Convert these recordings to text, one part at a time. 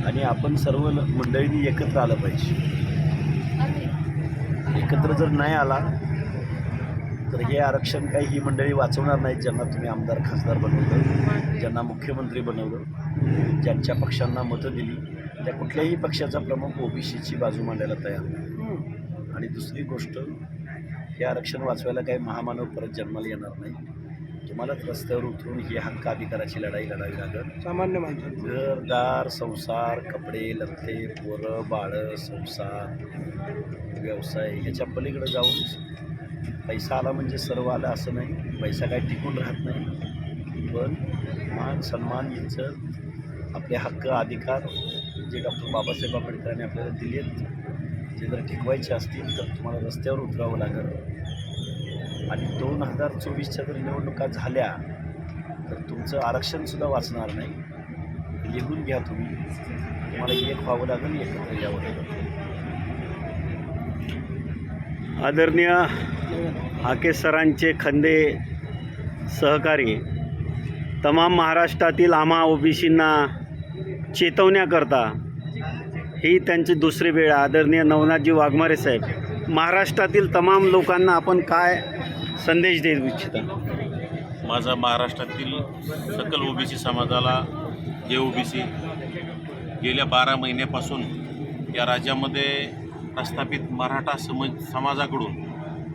आणि आपण सर्व मंडळींनी एकत्र आलं पाहिजे. एकत्र जर नाही आला तर हे आरक्षण काही ही मंडळी वाचवणार नाहीत, ज्यांना तुम्ही आमदार खासदार बनवलं, ज्यांना मुख्यमंत्री बनवलं, ज्यांच्या पक्षांना मतं दिली, त्या कुठल्याही पक्षाचा प्रमुख ओबीसीची बाजू मांडायला तयार नाही. आणि दुसरी गोष्ट, हे आरक्षण वाचवायला काही महामानव परत जन्माला येणार नाही. तुम्हालाच रस्त्यावर उतरून ही हक्क अधिकाराची लढाई लढावी लागेल. सामान्य माणसांचं घरदार, संसार, कपडे लत्ते, पोरं बाळं, संसार, व्यवसाय ह्याच्या पलीकडे जाऊन पैसा आला म्हणजे सर्व आलं असं नाही. पैसा काही टिकून राहत नाही, पण मान सन्मान इज्जत आपले हक्क अधिकार जे डॉक्टर बाबासाहेब आंबेडकरांनी आपल्याला दिलेत, ते जर टिकवायचे असतील तर तुम्हाला रस्त्यावर उतरावं लागेल. आणि 2024च्या जर निवडणुका झाल्या तर तुमचं आरक्षणसुद्धा वाचणार नाही. लिहून घ्या तुम्ही, तुम्हाला एक व्हावं लागेल, एकत्र यावं लागेल. आदरणीय हाके सरांचे खंदे सहकारी तमाम महाराष्ट्रातील आम्हा ओबीसींना चेतवण्याकरता ही त्यांची दुसरी वेळ. आदरणीय नवनाथजी वाघमारे साहेब, महाराष्ट्रातील तमाम लोकांना आपण काय संदेश देऊ इच्छिता? माझा महाराष्ट्रातील सकल ओबीसी समाजाला, जे ओबीसी गेल्या 12 महिन्यापासून या राज्यामध्ये प्रस्थापित मराठा समाजाकडून,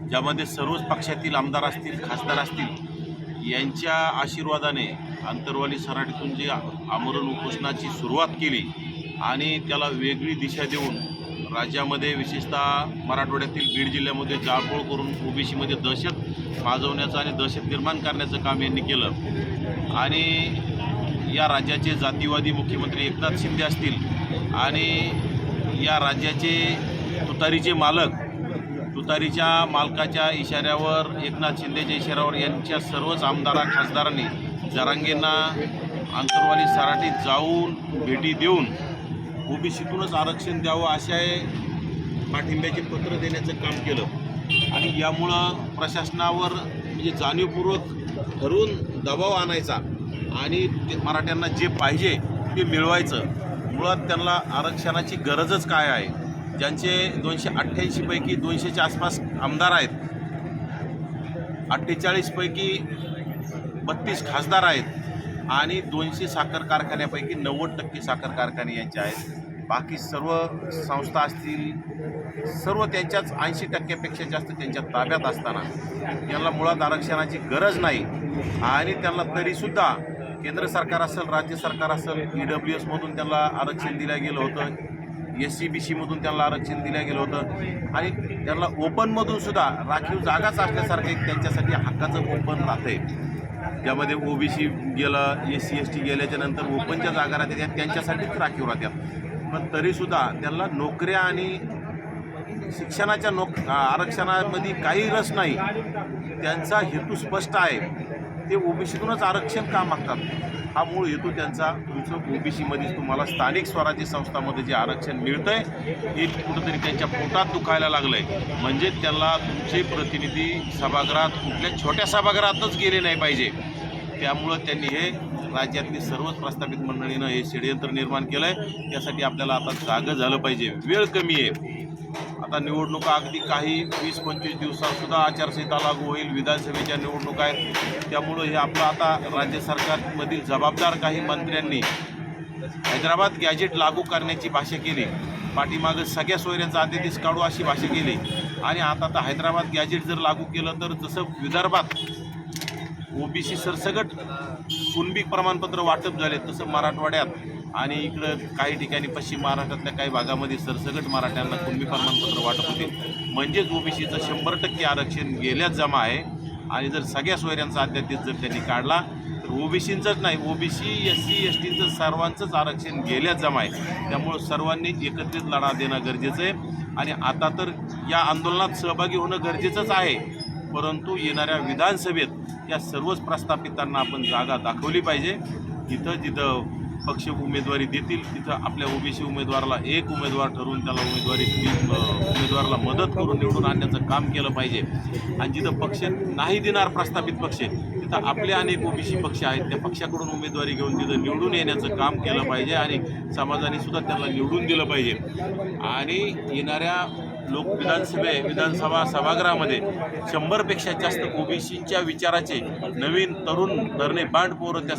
ज्यामध्ये सर्वच पक्षातील आमदार असतील, खासदार असतील, यांच्या आशीर्वादाने आंतरवाली सराटीतून जे आमरण उपोषणाची सुरुवात केली आणि त्याला वेगळी दिशा देऊन राज्यामध्ये विशेषतः मराठवाड्यातील बीड जिल्ह्यामध्ये जाळपोळ करून ओबीसीमध्ये दहशत माजवण्याचं आणि दहशत निर्माण करण्याचं काम यांनी केलं. आणि या राज्याचे जातीवादी मुख्यमंत्री एकनाथ शिंदे असतील आणि या राज्याचे तुतारीचे मालक, तुतारीच्या मालकाच्या इशाऱ्यावर, एकनाथ शिंदेच्या इशाऱ्यावर यांच्या सर्वच आमदार खासदारांनी जरांगेंना आंतरवाली सराटीत जाऊन भेटी देऊन ओबीसीतूनच आरक्षण द्यावं अशा पाठिंब्याचे पत्र देण्याचं काम केलं. आणि यामुळं प्रशासनावर म्हणजे जाणीवपूर्वक ठरवून दबाव आणायचा आणि मराठ्यांना जे पाहिजे ते मिळवायचं. मुळात त्यांना आरक्षणाची गरजच काय आहे? ज्यांचे 288 पैकी 200च्या आसपास आमदार आहेत, 48 पैकी 32 खासदार आहेत आणि 200 साखर कारखान्यापैकी 90% साखर कारखाने यांचे आहेत. बाकी सर्व संस्था असतील, सर्व त्यांच्याच 80%पेक्षा जास्त त्यांच्या ताब्यात असताना त्यांना मुळात आरक्षणाची गरज नाही. आणि त्यांना तरीसुद्धा केंद्र सरकार असेल, राज्य सरकार असेल, EWSमधून त्यांना आरक्षण दिलं गेलं होतं, SCBCमधून त्यांना आरक्षण दिलं गेलं होतं आणि त्यांना ओपनमधून सुद्धा राखीव जागाच असल्यासारखं एक त्यांच्यासाठी हक्काचं ओपन राहते, ज्यामध्ये ओबीसी गेलं, SC ST गेल्याच्या नंतर ओपनच्या जागा राहतात, त्यांच्यासाठीच राखीव राहतात. पण तरीसुद्धा त्यांना नोकऱ्या आणि शिक्षणाच्या आरक्षणामध्ये काही रस नाही. त्यांचा हेतू स्पष्ट आहे, ते ओबीसीतूनच आरक्षण का मागतात. हा मूळ हेतू त्यांचा. तुमचं ओबीसीमध्येच तुम्हाला स्थानिक स्वराज्य संस्थांमध्ये जे आरक्षण मिळतं आहे हे कुठंतरी त्यांच्या पोटात दुखायला लागलं आहे. म्हणजे त्यांना तुमचे प्रतिनिधी सभागृहात कुठल्या छोट्या सभागृहातच गेले नाही पाहिजे. त्यामुळं त्यांनी हे राज्यातली सर्वच प्रस्थापित मंडळीनं हे षडयंत्र निर्माण केलं आहे. त्यासाठी आपल्याला आता जागं झालं पाहिजे. वेळ कमी आहे. आता निवडणुका अगदी काही 20-25 दिवसातसुद्धा आचारसंहिता लागू होईल. विधानसभेच्या निवडणुका आहेत. त्यामुळं हे आपलं आता राज्य सरकारमधील जबाबदार काही मंत्र्यांनी हैदराबाद गॅजेट लागू करण्याची भाषा केली. पाठीमागं सगळ्या सोयऱ्यांचा अध्यादेश काढू अशी भाषा केली. आणि आता हैदराबाद गॅजेट जर लागू केलं तर जसं विदर्भात ओबीसी सरसगट कुणबी प्रमाणपत्र वाटप झाले, तसं मराठवाड्यात आणि इकडं काही ठिकाणी पश्चिम महाराष्ट्रातल्या काही भागामध्ये सरसगट मराठ्यांना कुणबी प्रमाणपत्र वाटप होते. म्हणजेच ओबीसीचं 100% आरक्षण गेल्याच जमा आहे. आणि जर सगळ्या सोयऱ्यांचा अध्यादेश जर त्यांनी काढला तर ओबीसींचंच नाही, ओबीसी SC STचं सर्वांचंच आरक्षण गेल्याच जमा आहे. त्यामुळं सर्वांनी एकत्रित लढा देणं गरजेचं आहे. आणि आता तर या आंदोलनात सहभागी होणं गरजेचंच आहे, परंतु येणाऱ्या विधानसभेत या सर्वच प्रस्थापितांना आपण जागा दाखवली पाहिजे. जिथं पक्ष उमेदवारी देतील तिथं आपल्या ओबीसी उमेदवाराला एक उमेदवार ठरवून त्याला उमेदवाराला मदत करून निवडून आणण्याचं काम केलं पाहिजे. आणि जिथं पक्ष नाही देणार प्रस्थापित पक्ष तिथं आपले अनेक ओबीसी पक्ष आहेत त्या पक्षाकडून उमेदवारी घेऊन तिथं निवडून येण्याचं काम केलं पाहिजे आणि समाजाने सुद्धा त्यांना निवडून दिलं पाहिजे. आणि येणाऱ्या विधानसभा सभागृहामध्ये 100पेक्षा जास्त ओबीसीच्या विचाराचे नवीन तरुण धरणे बांड पोरं त्या